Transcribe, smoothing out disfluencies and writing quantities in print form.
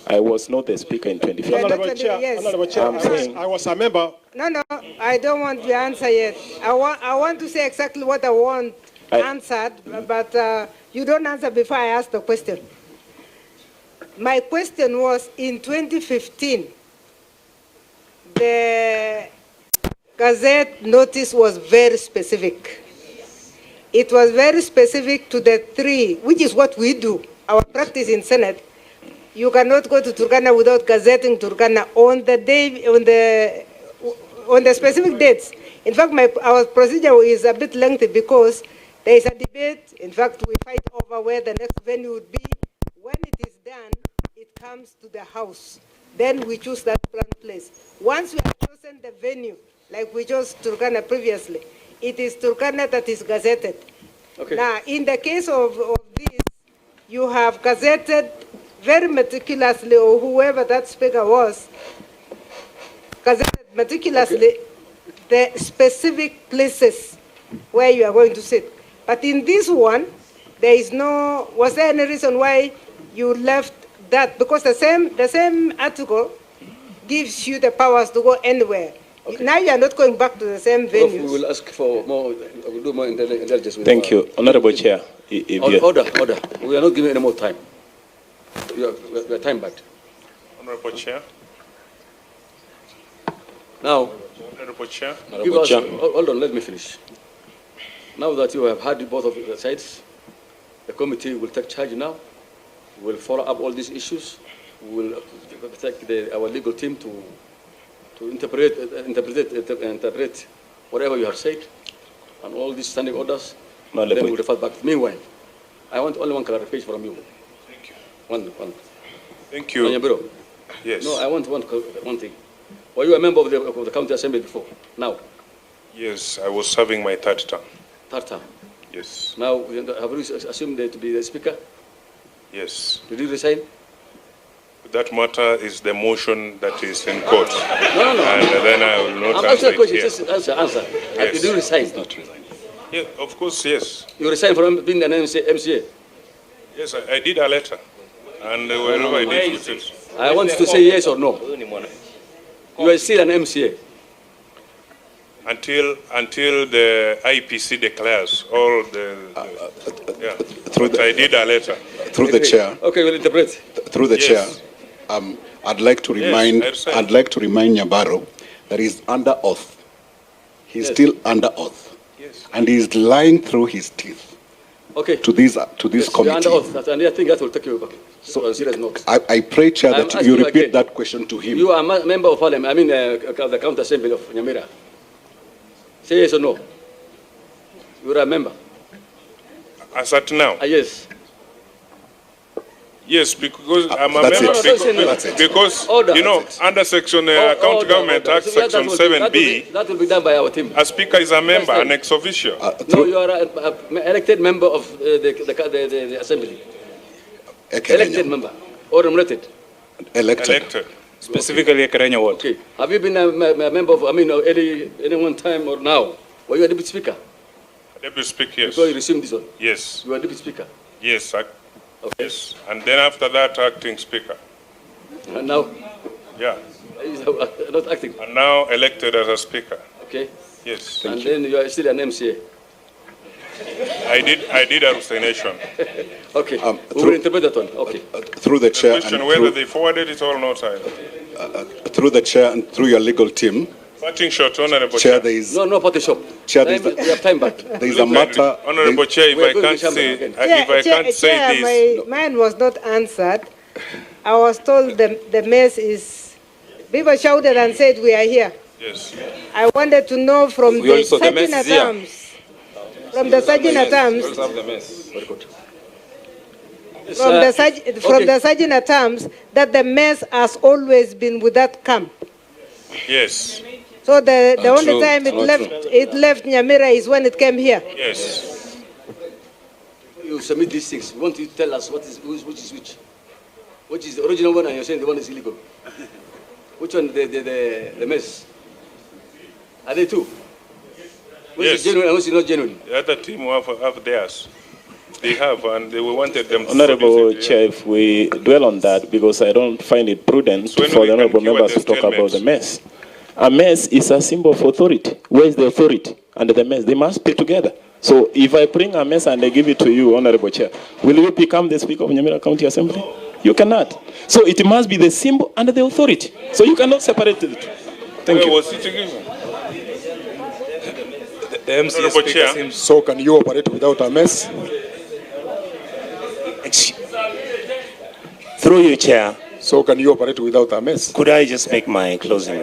I was not the speaker in 2015. Honorable Chair, Yes. Honorable Chair, I was a member. No, I don't want the answer yet. I want to say exactly what I want answered, but you don't answer before I ask the question. My question was, in 2015, the Gazette notice was very specific. It was very specific to the three, which is what we do, our practice in Senate. You cannot go to Turkana without gazetting Turkana on the day, on the specific dates. In fact, our procedure is a bit lengthy because there is a debate. In fact, we fight over where the next venue would be. When it is done, it comes to the House. Then we choose that place. Once we have chosen the venue, like we chose Turkana previously, it is Turkana that is gazetted. Okay. Now, in the case of this, you have gazetted very meticulously, or whoever that speaker was, gazetted meticulously the specific places where you are going to sit. But in this one, there is no, was there any reason why you left that? Because the same article gives you the powers to go anywhere. Okay. Now you are not going back to the same venues. We will ask for more, we'll do more intelligence. Thank you. Honorable Chair. Order. We are not giving any more time. We are time back. Honorable Chair. Now, Honorable Chair. Hold on, let me finish. Now that you have heard both of the sides, the committee will take charge now. We will follow up all these issues. We will take our legal team to interpret whatever you have said, and all these standing orders. Then we will refer back. Meanwhile, I want only one clarification from you. Thank you. One. Thank you. Nyamira. Yes. No, I want one thing. Were you a member of the county assembly before? Now? Yes, I was serving my third term. Third term? Yes. Now, have you assumed to be the speaker? Yes. Did you resign? That matter is the motion that is in court. No. And then I will not answer it here. Just answer. Yes. Did you resign? Not resign. Yeah, of course, yes. You resigned from being an MCA? Yes, I did a letter. And wherever I did with it. I want you to say yes or no. You are still an MCA. Until the IPC declares all yeah. But I did a letter. Through the chair. Okay, we'll interpret. Through the chair. I'd like to remind Nyabaro that he's under oath. He's still under oath. Yes. And he's lying through his teeth. Okay. To this committee. You're under oath, and I think that will take you back. So on serious note. I pray, Chair, that you repeat that question to him. You are a member of parliament, I mean the county assembly of Nyamira. Say yes or no. You are a member. As at now? Yes. Yes, because I'm a that's member. it. Because order. You know, under Section County Government Act, Section 7B, that will be done by our team. A speaker is a member, an ex officio. No, you are an elected member of the assembly. Elected member or nominated? Elected. Specifically, Karenya what? Okay. Have you been a member of, any one time or now? Were you a deputy speaker? Deputy speaker, yes. Before you resumed this one? Yes. You were a deputy speaker? Yes. Okay. Yes. And then after that, acting speaker. And now? Yeah. Not acting? And now elected as a speaker. Okay. Yes. And then you are still an MCA? I did a resignation. Okay. We will interpret that one. Okay. Through the chair. The question whether they forwarded it or not. Through the chair and through your legal team. Parting shot, Honorable Chair. Chair. There is no party shop. Chair, we have time back. There is a matter. Honorable Chair, if I can't say this. Mine was not answered. I was told the mace is. People shouted and said we are here. Yes. I wanted to know from the sergeant at arms. From the sergeant at arms. From the sergeant at arms that the mace has always been with that camp. Yes. So the only time it left Nyamira is when it came here. Yes. You submit these things. We want you to tell us which is which. Which is the original one and you're saying the one is illegal. Which one the mess? Are they two? Which is genuine and which is not genuine? The other team have theirs. They have, and we wanted them to Honorable produce it, Chair, if we dwell on that, because I don't find it prudent So when for we the can honorable cure members the to talk about stalemate. the mess. A mess is a symbol of authority. Where is the authority? And the mess, they must be together. So if I bring a mess and I give it to you, Honorable Chair, will you become the Speaker of Nyamira County Assembly? You cannot. So it must be the symbol and the authority. So you cannot separate the two. Thank Where you. was it given? The MCA Honorable speaker Chair. seems... So can you operate without a mess? Through you, Chair, So can you operate without a mess? could I just make my closing remarks?